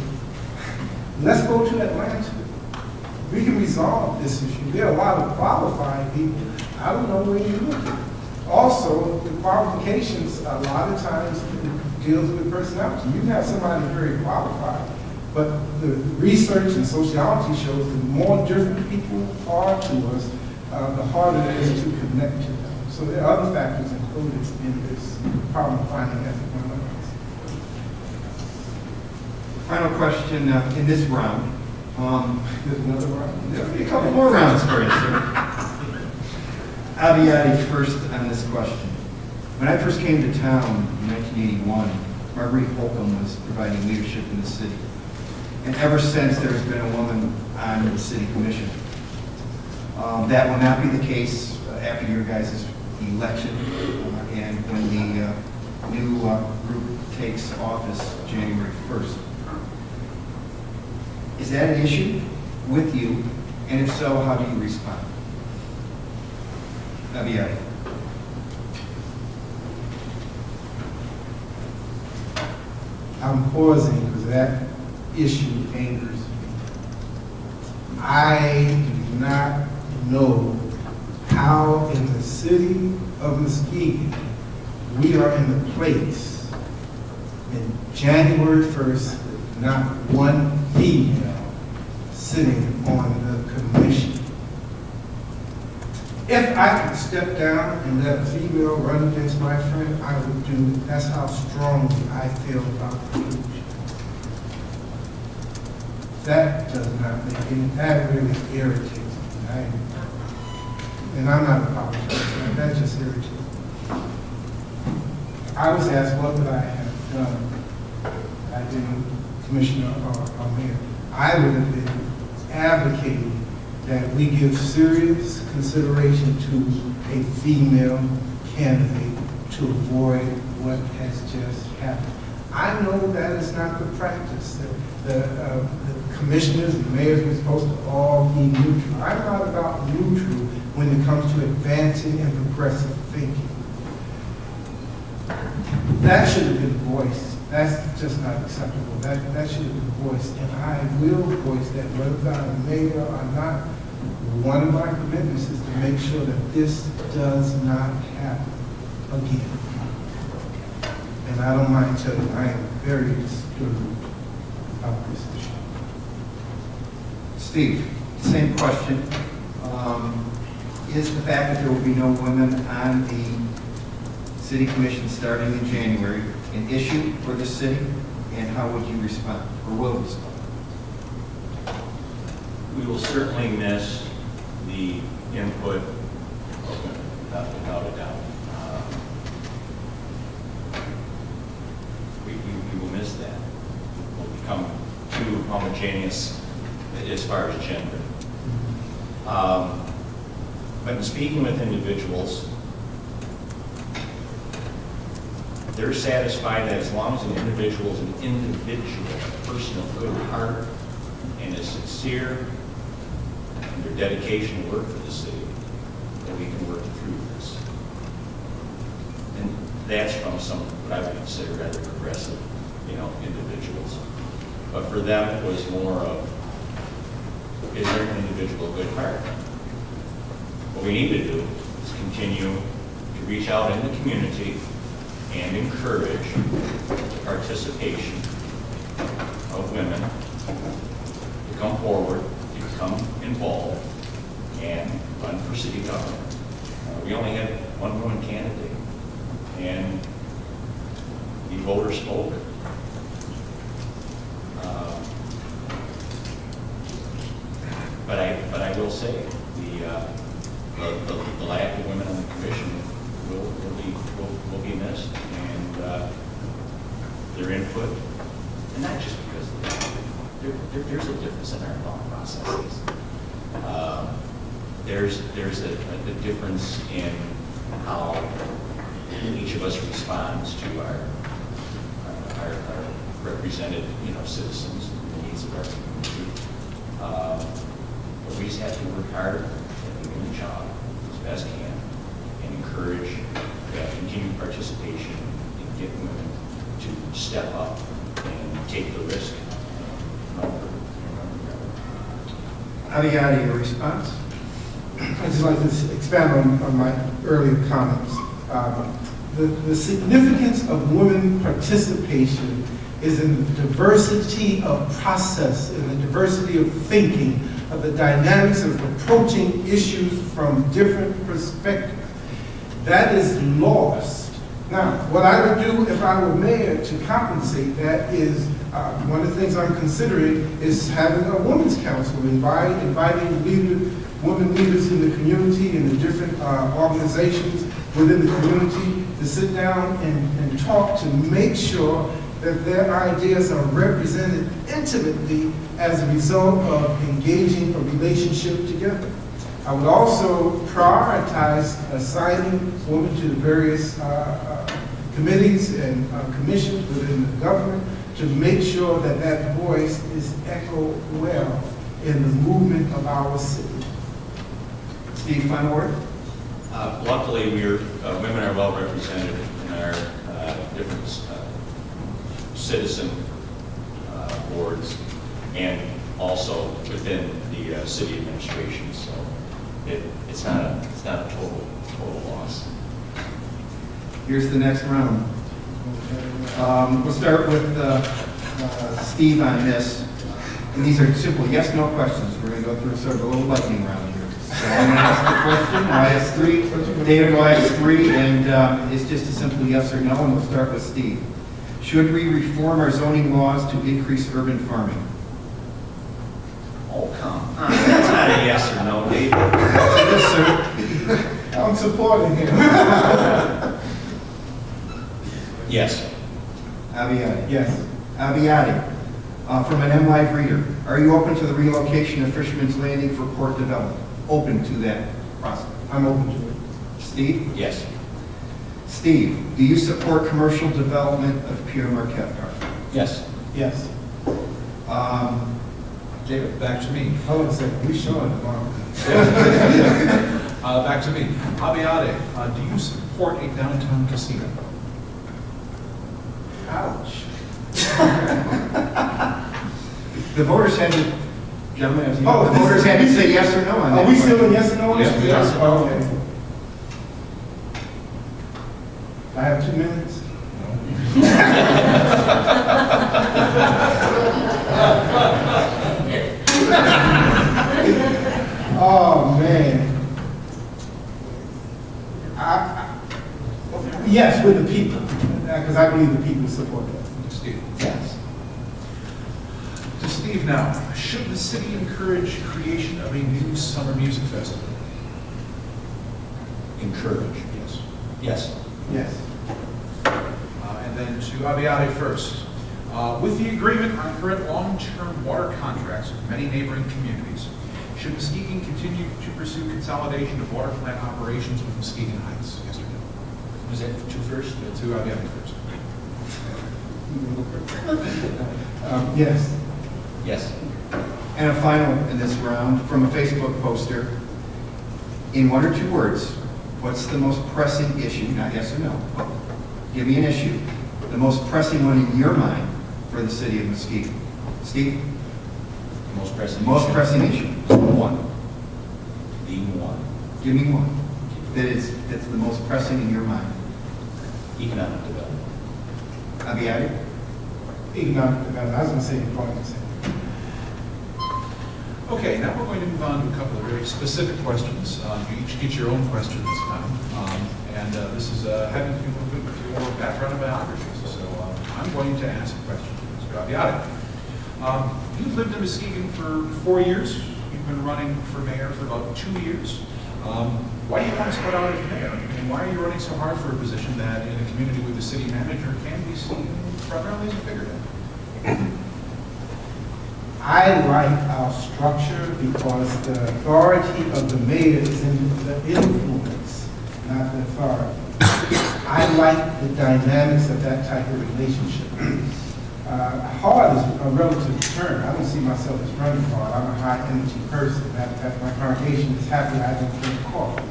let's go to Atlanta. We can resolve this issue. There are a lot of qualified people. I don't know where you look. Also, the qualifications a lot of times deals with personality. You have somebody very qualified, but the research and sociology shows that the more different people are to us, the harder it is to connect to them. So there are other factors included in this problem of finding ethnic minorities. Final question in this round. There's another round? There'll be a couple more rounds for you, sir. Aviati first on this question. When I first came to town in 1981, Marguerite Holcomb was providing leadership in the city. And ever since, there has been a woman on the city commission. That will not be the case after your guys' election and when the new group takes office January 1st. Is that an issue with you? And if so, how do you respond? Aviati. I'm pausing because that issue angers me. I do not know how in the city of Muskegon we are in the place in January 1st, not one female sitting on the commission. If I could step down and let a female run against my friend, I would do it. That's how strongly I feel about the inclusion. That does not make any, that really irritates me. And I'm not apologizing, that just irritates me. I was asked what would I have done if I didn't commissioner or mayor. I would have been advocating that we give serious consideration to a female candidate to avoid what has just happened. I know that is not the practice. The commissioners and mayors are supposed to all be neutral. I'm not about neutral when it comes to advancing and progressive thinking. That should have been voiced. That's just not acceptable. That should have been voiced. And I will voice that whether I'm a mayor or not. One of my commitments is to make sure that this does not happen again. And I don't mind telling you, I am very disturbed about this issue. Steve, same question. Is the fact that there will be no women on the city commission starting in January an issue for the city, and how would you respond, or will respond? We will certainly miss the input of women, without a doubt. We will miss that. We'll become too homogeneous as far as gender. But in speaking with individuals, they're satisfied that as long as an individual is an individual, a person of good heart, and is sincere in their dedication to work for the city, that we can work through this. And that's from some what I would consider rather progressive, individuals. But for them, it was more of, is there an individual of good heart? What we need to do is continue to reach out in the community and encourage the participation of women to come forward, to become involved, and run for city government. We only had one woman candidate, and the voters spoke. But I will say the lack of women on the commission will be missed, and their input, and not just because of that. There's a difference in our thought processes. There's a difference in how each of us responds to our represented citizens and the needs of our community. But we just have to work hard at doing the job as best can and encourage that continued participation and get women to step up and take the risk. Abigail, your response? I'd just like to expand on my earlier comments. The significance of women participation is in the diversity of process, in the diversity of thinking, of the dynamics of approaching issues from different perspectives. That is lost. Now, what I would do if I were mayor to compensate that is, one of the things I'm considering is having a women's council, inviting women leaders in the community and the different organizations within the community to sit down and talk to make sure that their ideas are represented intimately as a result of engaging a relationship together. I would also prioritize assigning women to the various committees and commissions within the government to make sure that that voice is echoed well in the movement of our city. Steve, final word? Luckily, women are well represented in our different citizen boards and also within the city administration. So it's not a total loss. Here's the next round. We'll start with Steve on this. And these are simple yes/no questions. We're going to go through sort of a little lightning round here. So I'm going to ask the question. I'll ask three. David will ask three, and it's just a simple yes or no. And we'll start with Steve. Should we reform our zoning laws to increase urban farming? Oh, come on. That's not a yes or no, David. Yes, sir. I'm supporting him. Yes. Abiadi. Yes. Abiadi. From an MLive reader, are you open to the relocation of Fisherman's Landing for port development? Open to that process? I'm open to it. Steve? Yes. Steve, do you support commercial development of Pierre Marquette Park? Yes. Yes. David, back to me. Hold on a second, we showing tomorrow. Back to me. Abiade, do you support a downtown casino? Ouch. The voters had to, gentlemen, as you Oh, know, the voters had to say yes or no on that. Are we still in yes or no? on Yes, this? we are. Oh, okay. I have 2 minutes. Oh, man. Yes, with the people, because I believe the people support that. Steve. Yes. To Steve now. Should the city encourage creation of a new summer music festival? Encourage. Yes. Yes. Yes. And then to Abiade first. With the agreement on current long-term water contracts with many neighboring communities, should Muskegon continue to pursue consolidation of water plant operations with Muskegon Heights? Yes or no? Was that two first? To Abiade first. Yes. Yes. And a final in this round from a Facebook poster. In 1 or 2 words, what's the most pressing issue? Not yes or no. Give me an issue. The most pressing one in your mind for the city of Muskegon. Steve? Most pressing. Most pressing issue. One. The one. Give me one. That's the most pressing in your mind. Economic development. Abiade? Economic development. I was going to say employment. Okay, now we're going to move on to a couple of very specific questions. You each get your own question this time. This is having to do with your background and biographies. So I'm going to ask a question to Mr. Abiade. You've lived in Muskegon for 4 years. You've been running for mayor for about 2 years. Why do you want to start out as mayor? And why are you running so hard for a position that in a community with a city manager can be seen primarily as a figurehead? I like our structure because the authority of the mayor is in the influence, not the authority. I like the dynamics of that type of relationship. Hard is a relative term. I don't see myself as running hard. I'm a high energy person. That my congregation is happy I don't drink coffee.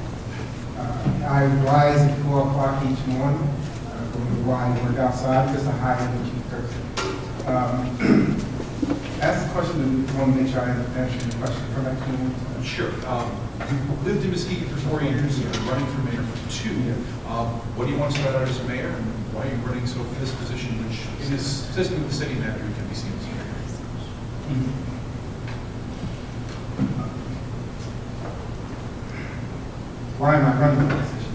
I rise at 4 o'clock each morning. Go to the Y and work outside. I'm just a high energy person. Ask the question, and I want to make sure I answer the question correctly. Sure. You've lived in Muskegon for 4 years. You're running for mayor for 2. What do you want to start out as a mayor, and why are you running so for this position, which in this system with the city manager can be seen as mayor? Why am I running for position?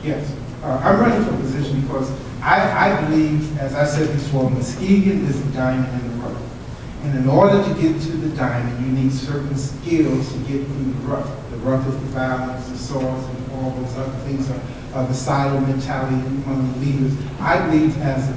Yes. I'm running for position because I believe, as I said before, Muskegon is a diamond in the rough. And in order to get to the diamond, you need certain skills to get through the rough. The rough is the violence, the swords, and all those other things are the silo mentality among the leaders. I believe as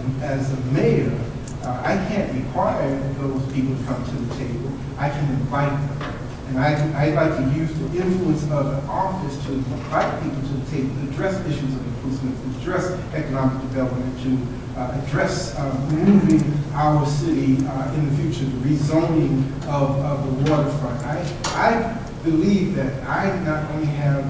a mayor, I can't require those people to come to the table. I can invite them. And I like to use the influence of the office to invite people to the table, to address issues of improvement, to address economic development, to address moving our city in the future, the rezoning of the waterfront. I believe that I not only have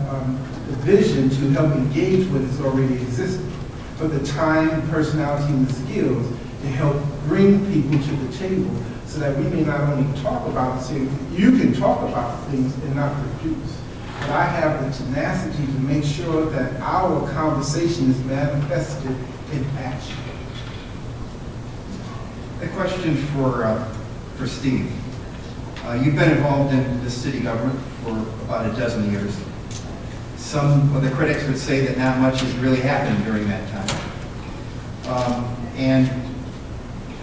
the vision to help engage what is already existing, but the time, personality, and the skills to help bring people to the table so that we may not only talk about things, you can talk about things and not produce. But I have the tenacity to make sure that our conversation is manifested in action. A question for Steve. You've been involved in the city government for about a dozen years. Some of the critics would say that not much has really happened during that time. And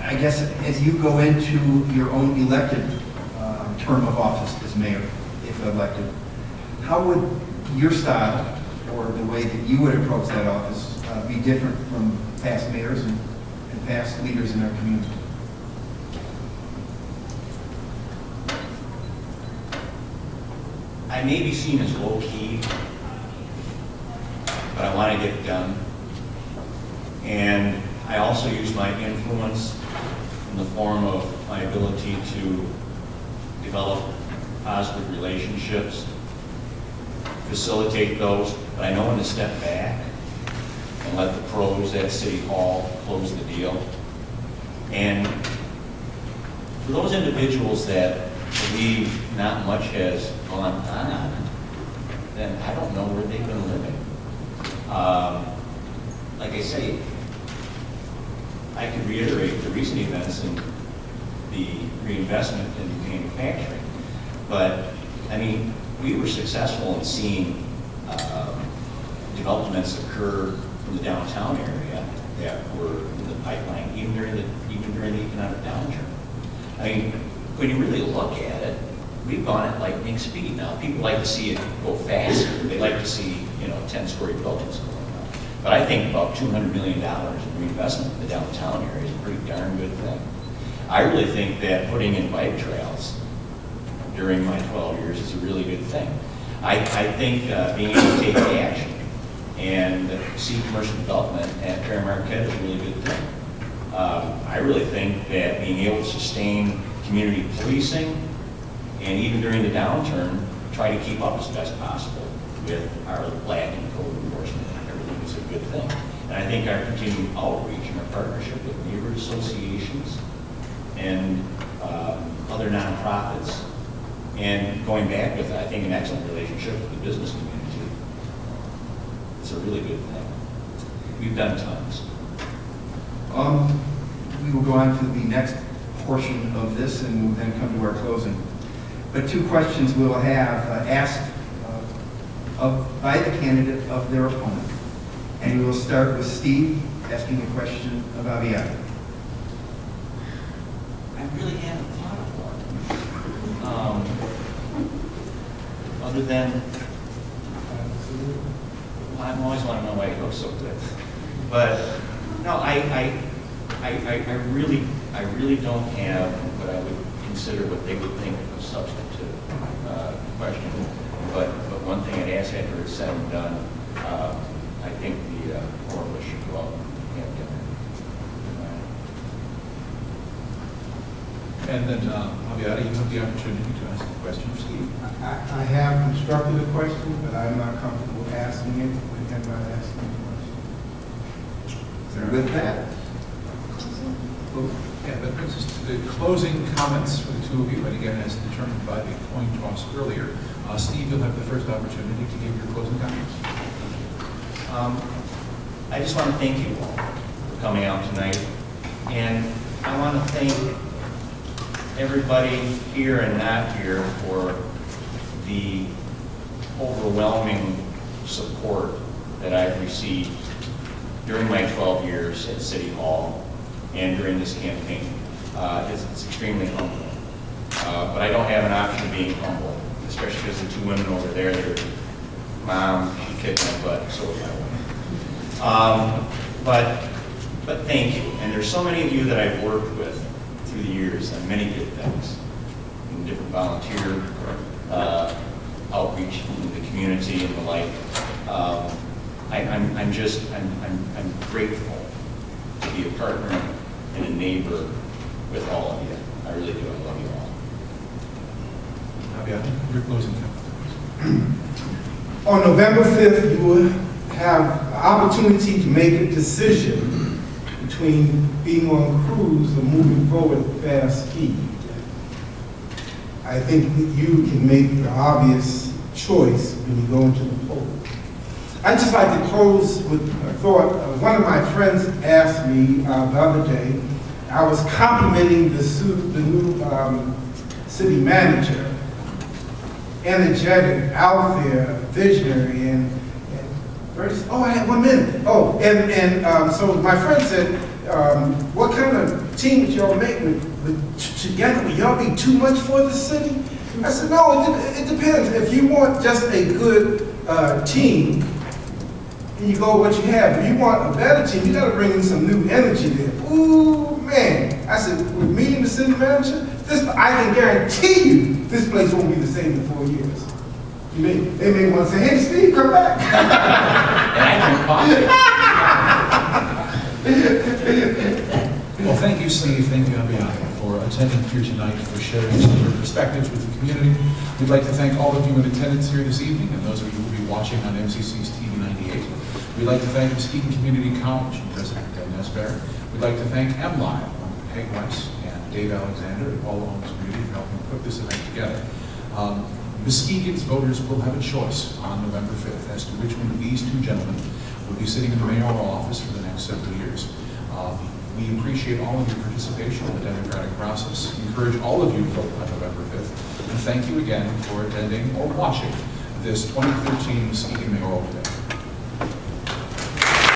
I guess as you go into your own elected term of office as mayor, if elected, how would your style or the way that you would approach that office be different from past mayors and past leaders in our community? I may be seen as low-key, but I want to get it done. And I also use my influence in the form of my ability to develop positive relationships, facilitate those, but I know when to step back and let the pros at City Hall close the deal. And for those individuals that believe not much has gone on, then I don't know where they've been living. Like I say, I can reiterate the recent events and the reinvestment in manufacturing, but I mean, we were successful in seeing developments occur in the downtown area that were in the pipeline, even during the economic downturn. I mean, when you really look at it, we've gone at lightning speed now. People like to see it go faster. They like to see, 10-story buildings going up. But I think about $200 million in reinvestment in the downtown area is a pretty darn good thing. I really think that putting in bike trails during my 12 years is a really good thing. I think being able to take action and see commercial development at Perry Marquette is a really good thing. I really think that being able to sustain community policing and even during the downturn, try to keep up as best possible with our lack in code enforcement and everything is a good thing. And I think our continued outreach and our partnership with neighborhood associations and other nonprofits, and going back with, I think, an excellent relationship with the business community, it's a really good thing. We've done tons. We will go on to the next portion of this and we'll then come to our closing. But two questions we will have asked by the candidate of their opponent. And we will start with Steve asking a question of Aviata. I really haven't thought of one. Other than, I always want to know why it goes so good. But no, I really don't have what I would consider what they would think of a substantive question. But one thing I'd ask after it's said and done, I think the four of us should go out and have dinner. And then, Aviata, you have the opportunity to ask a question of Steve. I have constructed a question, but I'm not comfortable asking it with him not asking the question. With that, Yeah, that brings us to the closing comments for the two of you, and again, as determined by the coin toss earlier. Steve, you'll have the first opportunity to give your closing comments. I just want to thank you all for coming out tonight, and I want to thank everybody here and not here for the overwhelming support that I've received during my 12 years at City Hall and during this campaign. It's extremely humbling. But I don't have an option of being humble, especially because the two women over there, they're, Mom, she kicked my butt, so was I. But thank you. And there's so many of you that I've worked with through the years on many good things, in different volunteer outreach in the community and the like. I'm grateful to be a partner and a neighbor with all of you. I really do. I love you all. Aviata, your closing comments. on November 5th, you will have the opportunity to make a decision between being on cruise or moving forward at fast speed. I think that you can make the obvious choice when you go into the poll. I'd just like to close with a thought. One of my friends asked me the other day, I was complimenting the new city manager, energetic, out there, visionary, and first, I had 1 minute. So my friend said, what kind of team did y'all make together? Will y'all be too much for the city? I said, no, it depends. If you want just a good team, and you go what you have. If you want a better team, you got to bring in some new energy there. Ooh, man. I said, with me and the city manager, I can guarantee you this place won't be the same in 4 years. They may want to say, hey, Steve, come back. And I drink coffee. Well, thank you, Steve. Thank you, Abiyah, for attending here tonight, for sharing some of your perspectives with the community. We'd like to thank all of you in attendance here this evening, and those of you who will be watching on MCC's TV 98. We'd like to thank Muskegon Community College and President Dan Nesbitt. We'd like to thank MLive, Peg Weiss, and Dave Alexander, and all the homes community for helping put this event together. Muskegon's voters will have a choice on November 5th as to which one of these two gentlemen will be sitting in the mayoral office for the next several years. We appreciate all of your participation in the democratic process. We encourage all of you to vote on November 5th. And thank you again for attending or watching this 2013 Muskegon mayoral debate.